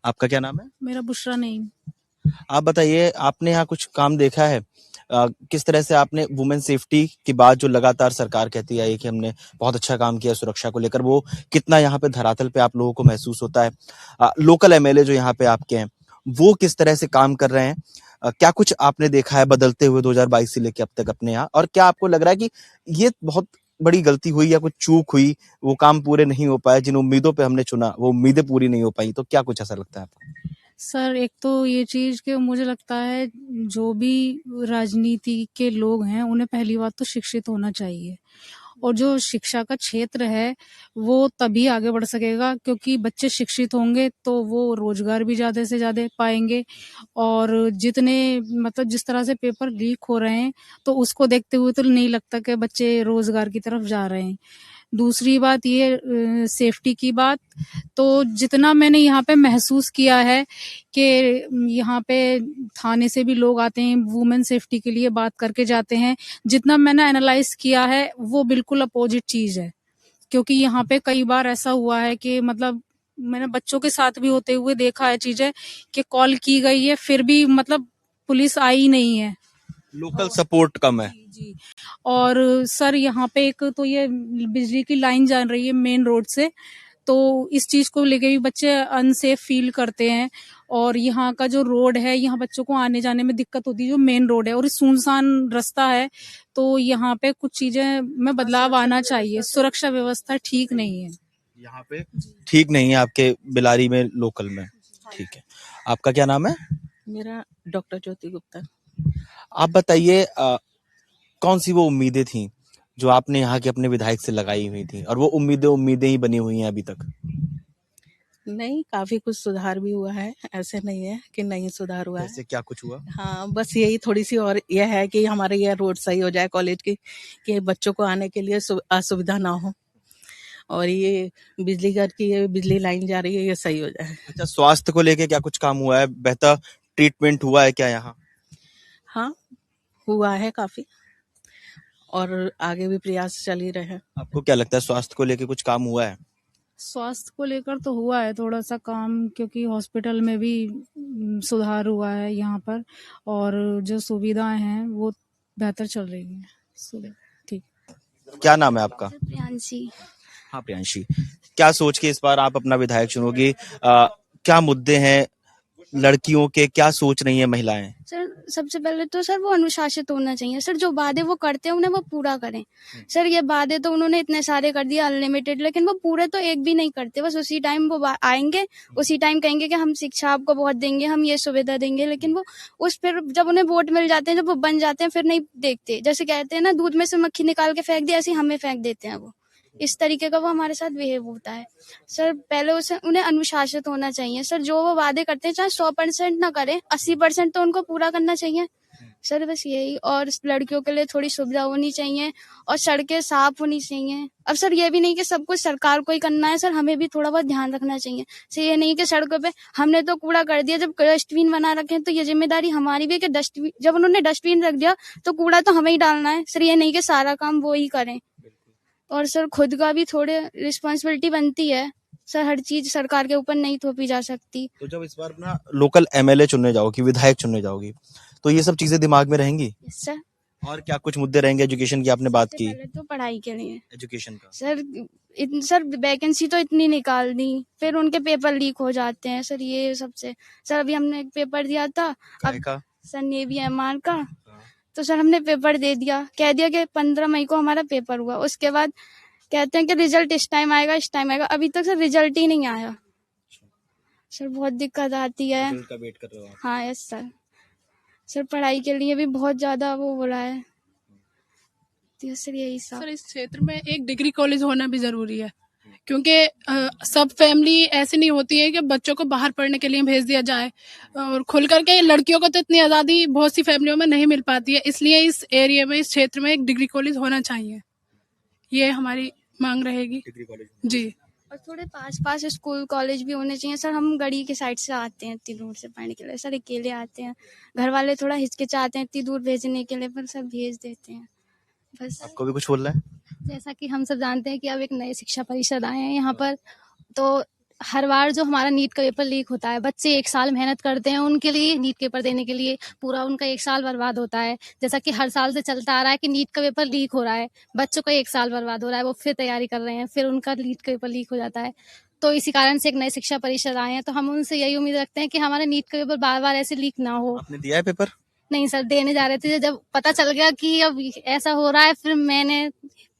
आपका क्या नाम है? मेरा बुशरा नहीं। आप बताइए, आपने यहाँ कुछ काम देखा है? किस तरह से आपने वुमेन सेफ्टी की बात जो लगातार सरकार कहती है कि हमने बहुत अच्छा काम किया सुरक्षा को लेकर, वो कितना यहाँ पे धरातल पे आप लोगों को महसूस होता है? लोकल एमएलए जो यहाँ पे आपके हैं, वो किस तरह से काम कर रहे हैं? क्या कुछ आपने देखा है बदलते हुए 2022 से लेके अब तक अपने यहाँ, और क्या आपको लग रहा है कि ये बहुत बड़ी गलती हुई या कुछ चूक हुई, वो काम पूरे नहीं हो पाए, जिन उम्मीदों पे हमने चुना वो उम्मीदें पूरी नहीं हो पाई, तो क्या कुछ ऐसा लगता है आपको? सर एक तो ये चीज़ कि मुझे लगता है जो भी राजनीति के लोग हैं उन्हें पहली बात तो शिक्षित होना चाहिए। और जो शिक्षा का क्षेत्र है वो तभी आगे बढ़ सकेगा क्योंकि बच्चे शिक्षित होंगे तो वो रोजगार भी ज़्यादा से ज़्यादा पाएंगे। और जितने मतलब जिस तरह से पेपर लीक हो रहे हैं तो उसको देखते हुए तो नहीं लगता कि बच्चे रोजगार की तरफ जा रहे हैं। दूसरी बात ये सेफ्टी की बात, तो जितना मैंने यहाँ पे महसूस किया है कि यहाँ पे थाने से भी लोग आते हैं वुमेन सेफ्टी के लिए बात करके जाते हैं, जितना मैंने एनालाइज किया है वो बिल्कुल अपोजिट चीज है। क्योंकि यहाँ पे कई बार ऐसा हुआ है कि मतलब मैंने बच्चों के साथ भी होते हुए देखा है चीजें कि कॉल की गई है फिर भी मतलब पुलिस आई नहीं है। लोकल सपोर्ट कम है। जी जी। और सर यहाँ पे एक तो ये बिजली की लाइन जा रही है मेन रोड से, तो इस चीज को लेके भी बच्चे अनसेफ फील करते हैं। और यहाँ का जो रोड है यहाँ बच्चों को आने जाने में दिक्कत होती है, जो मेन रोड है और सुनसान रास्ता है। तो यहाँ पे कुछ चीजें में बदलाव आना चाहिए, सुरक्षा व्यवस्था ठीक नहीं है यहाँ पे ठीक नहीं है आपके बिलारी में, लोकल में। ठीक है। आपका क्या नाम है? मेरा डॉक्टर ज्योति गुप्ता। आप बताइए, कौन सी वो उम्मीदें थी जो आपने यहाँ के अपने विधायक से लगाई हुई थी, और वो उम्मीदें उम्मीदें ही बनी हुई हैं अभी तक? नहीं, काफी कुछ सुधार भी हुआ है, ऐसे नहीं है कि नहीं सुधार हुआ है। जैसे क्या कुछ हुआ? हाँ, बस यही थोड़ी सी और यह है कि हमारे यह रोड सही हो जाए कॉलेज की, कि बच्चों को आने के लिए असुविधा ना हो। और ये बिजली घर की ये बिजली लाइन जा रही है, ये सही हो जाए। अच्छा, स्वास्थ्य को लेके क्या कुछ काम हुआ है? बेहतर ट्रीटमेंट हुआ है क्या यहाँ? हाँ, हुआ है काफी, और आगे भी प्रयास चल ही रहे हैं। आपको क्या लगता है, स्वास्थ्य को लेके कुछ काम हुआ है? स्वास्थ्य को लेकर तो हुआ है थोड़ा सा काम, क्योंकि हॉस्पिटल में भी सुधार हुआ है यहाँ पर। और जो सुविधाएं हैं वो बेहतर चल रही हैं। ठीक। क्या नाम है आपका? प्रियांशी। हाँ प्रियांशी, क्या सोच के इस बार आप अपना विधायक चुनोगी? क्या मुद्दे हैं लड़कियों के, क्या सोच रही हैं महिलाएं? सर सबसे पहले तो सर वो अनुशासित होना चाहिए। सर जो वादे वो करते हैं उन्हें वो पूरा करें। सर ये वादे तो उन्होंने इतने सारे कर दिए अनलिमिटेड, लेकिन वो पूरे तो एक भी नहीं करते। बस उसी टाइम वो आएंगे, उसी टाइम कहेंगे कि हम शिक्षा आपको बहुत देंगे, हम ये सुविधा देंगे, लेकिन वो उस फिर जब उन्हें वोट मिल जाते हैं, जब वो बन जाते हैं, फिर नहीं देखते। जैसे कहते हैं ना, दूध में से मक्खी निकाल के फेंक दी, ऐसे हमें फेंक देते हैं वो। इस तरीके का वो हमारे साथ बिहेव होता है। सर पहले उन्हें अनुशासित होना चाहिए। सर जो वो वादे करते हैं चाहे 100% ना करें, 80% तो उनको पूरा करना चाहिए। सर बस यही। और लड़कियों के लिए थोड़ी सुविधा होनी चाहिए और सड़कें साफ होनी चाहिए। अब सर ये भी नहीं कि सब कुछ सरकार को ही करना है, सर हमें भी थोड़ा बहुत ध्यान रखना चाहिए। सर ये नहीं कि सड़कों पे हमने तो कूड़ा कर दिया, जब डस्टबिन बना रखे हैं तो ये जिम्मेदारी हमारी भी है कि डस्टबिन, जब उन्होंने डस्टबिन रख दिया तो कूड़ा तो हमें ही डालना है। सर ये नहीं कि सारा काम वो ही करें। और सर खुद का भी थोड़े रिस्पॉन्सिबिलिटी बनती है। सर हर चीज सरकार के ऊपर नहीं थोपी जा सकती। तो जब इस बार अपना लोकल एमएलए चुनने जाओगी, विधायक चुनने जाओगी, तो ये सब चीजें दिमाग में रहेंगी? सर और क्या कुछ मुद्दे रहेंगे? एजुकेशन की आपने बात की। पहले तो पढ़ाई के लिए एजुकेशन का सर वैकेंसी तो इतनी निकाल दी, फिर उनके पेपर लीक हो जाते हैं। सर ये सबसे। सर अभी हमने एक पेपर दिया था, अब का? सर नेवी एमआर का। तो सर हमने पेपर दे दिया, कह दिया कि 15 मई को हमारा पेपर हुआ। उसके बाद कहते हैं कि रिजल्ट इस टाइम आएगा, इस टाइम आएगा। अभी तक सर रिजल्ट ही नहीं आया। सर बहुत दिक्कत आती है। रिजल्ट का वेट कर रहे हो आप? हाँ यस सर। सर पढ़ाई के लिए भी बहुत ज्यादा वो हो रहा है। तो सर यही सब। सर इस क्षेत्र में एक डिग्री कॉलेज होना भी जरूरी है, क्योंकि सब फैमिली ऐसी नहीं होती है कि बच्चों को बाहर पढ़ने के लिए भेज दिया जाए। और खुल करके लड़कियों को तो इतनी आज़ादी बहुत सी फैमिलियों में नहीं मिल पाती है, इसलिए इस एरिया में, इस क्षेत्र में एक डिग्री कॉलेज होना चाहिए। ये हमारी मांग रहेगी। डिग्री कॉलेज जी। और थोड़े पास पास स्कूल कॉलेज भी होने चाहिए। सर हम गढ़ी के साइड से आते हैं इतनी दूर से पढ़ने के लिए। सर अकेले आते हैं, घर वाले थोड़ा हिचकिचाते हैं इतनी दूर भेजने के लिए, पर सर भेज देते हैं। बस। आपको भी कुछ बोलना है? जैसा कि हम सब जानते हैं कि अब एक नए शिक्षा परिषद आए हैं यहाँ पर, तो हर बार जो हमारा नीट का पेपर लीक होता है, बच्चे 1 साल मेहनत करते हैं उनके लिए, नीट पेपर देने के लिए, पूरा उनका 1 साल बर्बाद होता है। जैसा कि हर साल से चलता आ रहा है कि नीट का पेपर लीक हो रहा है, बच्चों का 1 साल बर्बाद हो रहा है, वो फिर तैयारी कर रहे हैं, फिर उनका नीट का पेपर लीक हो जाता है। तो इसी कारण से एक नए शिक्षा परिषद आए हैं, तो हम उनसे यही उम्मीद रखते हैं कि हमारा नीट का पेपर बार-बार ऐसे लीक ना हो। आपने दिया है पेपर? नहीं सर, देने जा रहे थे, जब पता चल गया कि अब ऐसा हो रहा है, फिर मैंने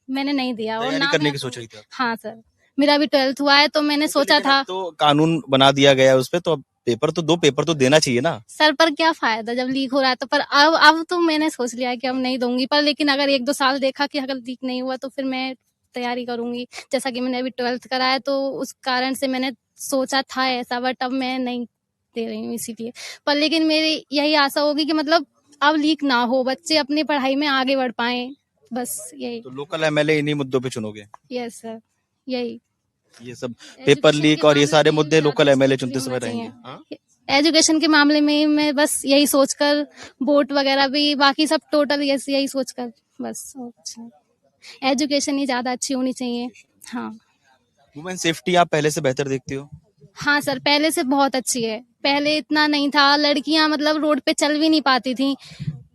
नहीं दिया। और तैयारी ना करने मैं की सोच रही थी आप? हाँ सर, मेरा भी 12th हुआ है, तो मैंने सोचा लेकिन था अब तो कानून बना दिया गया है उस पे, तो अब पेपर तो देना चाहिए ना। सर, पर क्या फायदा जब लीक हो रहा है तो। पर अब तो मैंने सोच लिया है कि अब नहीं दूंगी, पर लेकिन अगर 1-2 साल देखा कि अगर लीक नहीं हुआ तो फिर मैं तैयारी करूंगी। जैसा कि मैंने अभी 12th करा है, तो उस कारण से मैंने सोचा था ऐसा, बट अब मैं नहीं दे रही हूँ इसीलिए। पर लेकिन मेरी यही आशा होगी कि मतलब अब लीक ना हो, बच्चे अपनी पढ़ाई में आगे बढ़ पाए, बस यही। तो लोकल एमएलए इन्हीं मुद्दों पे चुनोगे? यस सर, यही। ये सब पेपर एजुकेशन लीक के और ये मामले सारे में मुद्दे लोकल ज्यादा एमएलए स्ट्रिक्ट चुनते भी समय होना रहेंगे। चाहिए। हाँ? एजुकेशन के मामले में मैं बस यही सोचकर, वोट वगैरह भी, बाकी सब टोटल यही सोचकर, बस और कुछ नहीं। एजुकेशन ही ज्यादा अच्छी होनी चाहिए। हाँ वुमेन सेफ्टी आप पहले से बेहतर देखती हो? हाँ सर, पहले से बहुत अच्छी है। पहले इतना नहीं था, लड़कियां मतलब रोड पे चल भी नहीं पाती थी।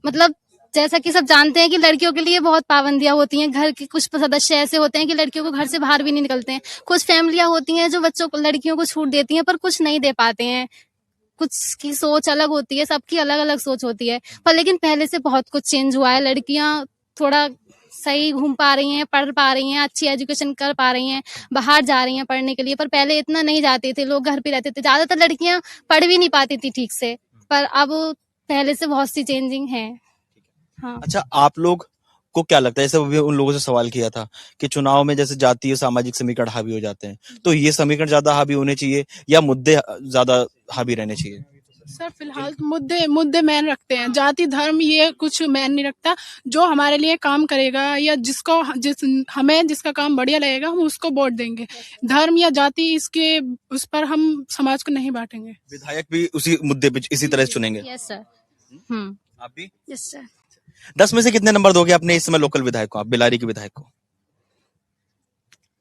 मतलब जैसा कि सब जानते हैं कि लड़कियों के लिए बहुत पाबंदियां होती हैं। घर के कुछ सदस्य ऐसे होते हैं कि लड़कियों को घर से बाहर भी नहीं निकलते हैं। कुछ फैमिलियां होती हैं जो बच्चों को, लड़कियों को छूट देती हैं, पर कुछ नहीं दे पाते हैं। कुछ की सोच अलग होती है, सबकी अलग अलग सोच होती है। पर लेकिन पहले से बहुत कुछ चेंज हुआ है। लड़कियां थोड़ा सही घूम पा रही हैं, पढ़ पा रही हैं, अच्छी एजुकेशन कर पा रही हैं, बाहर जा रही हैं पढ़ने के लिए। पर पहले इतना नहीं जाते थे, लोग घर पे रहते थे। ज्यादातर लड़कियां पढ़ भी नहीं पाती थी ठीक से, पर अब पहले से बहुत सी चेंजिंग है। हाँ अच्छा, आप लोग को क्या लगता है, जैसे अभी उन लोगों से सवाल किया था कि चुनाव में जैसे जातीय सामाजिक समीकरण हावी हो जाते हैं, तो ये समीकरण ज्यादा हावी होने चाहिए या मुद्दे ज्यादा हावी रहने चाहिए? सर फिलहाल तो मुद्दे मैन रखते हैं, जाति धर्म ये कुछ मैन नहीं रखता। जो हमारे लिए काम करेगा या हमें जिसका काम बढ़िया लगेगा हम उसको वोट देंगे। धर्म या जाति इसके उस पर हम समाज को नहीं बांटेंगे। विधायक भी उसी मुद्दे पे इसी तरह से चुनेंगे? Yes sir. आप भी? Yes sir. 10 में से कितने नंबर दोगे अपने इस समय लोकल विधायक को, आप बिलारी के विधायक को?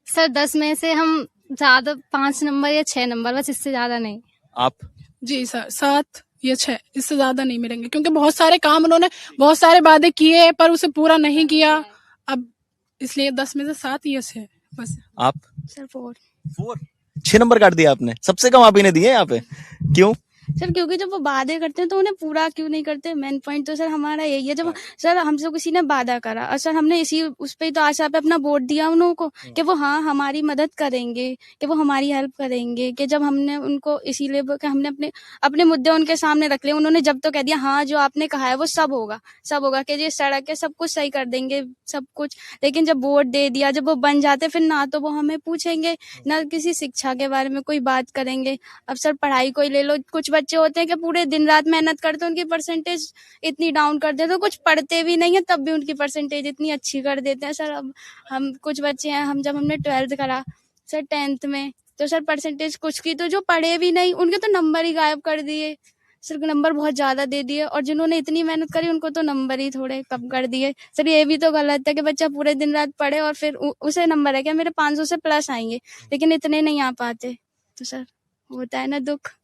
सर 10 में से हम ज्यादा 5 नंबर या 6 नंबर, बस इससे ज्यादा नहीं। आप? जी सर, 7 या 6, इससे ज्यादा नहीं मिलेंगे, क्योंकि बहुत सारे काम उन्होंने, बहुत सारे वादे किए पर उसे पूरा नहीं किया। अब इसलिए 10 में से 7 या 6 बस। आप? सर 4। 6 नंबर काट दिया आपने, सबसे कम आप ही ने दिए यहाँ पे, क्यों? सर क्योंकि जब वो वादे करते हैं तो उन्हें पूरा क्यों नहीं करते। मेन पॉइंट तो सर हमारा यही है, जब सर हमसे किसी ने वादा करा और सर हमने इसी उस पे तो आशा पे अपना वोट दिया उन लोगों को कि वो हाँ हमारी मदद करेंगे, कि वो हमारी हेल्प करेंगे, कि जब हमने उनको इसीलिए कि हमने अपने अपने मुद्दे उनके सामने रख लिए, उन्होंने जब तो कह दिया हाँ जो आपने कहा है वो सब होगा कि ये सड़क है सब कुछ सही कर देंगे सब कुछ। लेकिन जब वोट दे दिया, जब वो बन जाते फिर ना तो वो हमें पूछेंगे ना किसी शिक्षा के बारे में कोई बात करेंगे। अब सर पढ़ाई को ही ले लो, कुछ बच्चे होते हैं कि पूरे दिन रात मेहनत करते हैं, उनकी परसेंटेज इतनी डाउन कर देते हैं, कुछ पढ़ते भी नहीं है तब भी उनकी परसेंटेज इतनी अच्छी कर देते हैं। सर अब हम कुछ बच्चे हैं, जब हमने 12th करा सर 10th में, तो सर परसेंटेज कुछ की तो जो पढ़े भी नहीं उनके तो नंबर ही गायब कर दिए सर, नंबर बहुत ज्यादा दे दिए। और जिन्होंने इतनी मेहनत करी उनको तो नंबर ही थोड़े कम कर दिए। सर ये भी तो गलत है कि बच्चा पूरे दिन रात पढ़े और फिर उसे नंबर है क्या मेरे 500 से प्लस आएंगे, लेकिन इतने नहीं आ पाते। तो सर होता है ना दुख।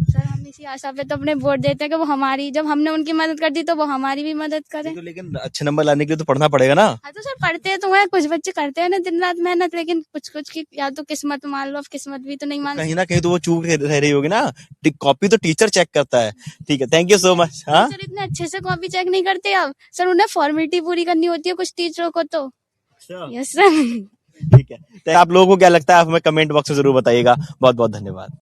सर हम इसी आशा पे तो अपने वोट देते हैं कि वो हमारी, जब हमने उनकी मदद कर दी तो वो हमारी भी मदद करें। तो लेकिन अच्छे नंबर लाने के लिए तो पढ़ना पड़ेगा ना? हाँ तो सर पढ़ते तो हैं, कुछ बच्चे करते हैं ना दिन रात मेहनत, लेकिन कुछ की या तो किस्मत मान लो, अब किस्मत भी तो नहीं मान कहीं ना कहीं तो वो चूक रह रही होगी ना, कॉपी तो टीचर चेक करता है। ठीक है, थैंक यू सो मच। हाँ सर इतने अच्छे से कॉपी चेक नहीं करते अब सर, उन्हें फॉर्मेलिटी पूरी करनी होती है कुछ टीचरों को तो। Yes sir. ठीक है, तो आप लोगों को क्या लगता है आप हमें कमेंट बॉक्स में जरूर बताइएगा। बहुत बहुत धन्यवाद।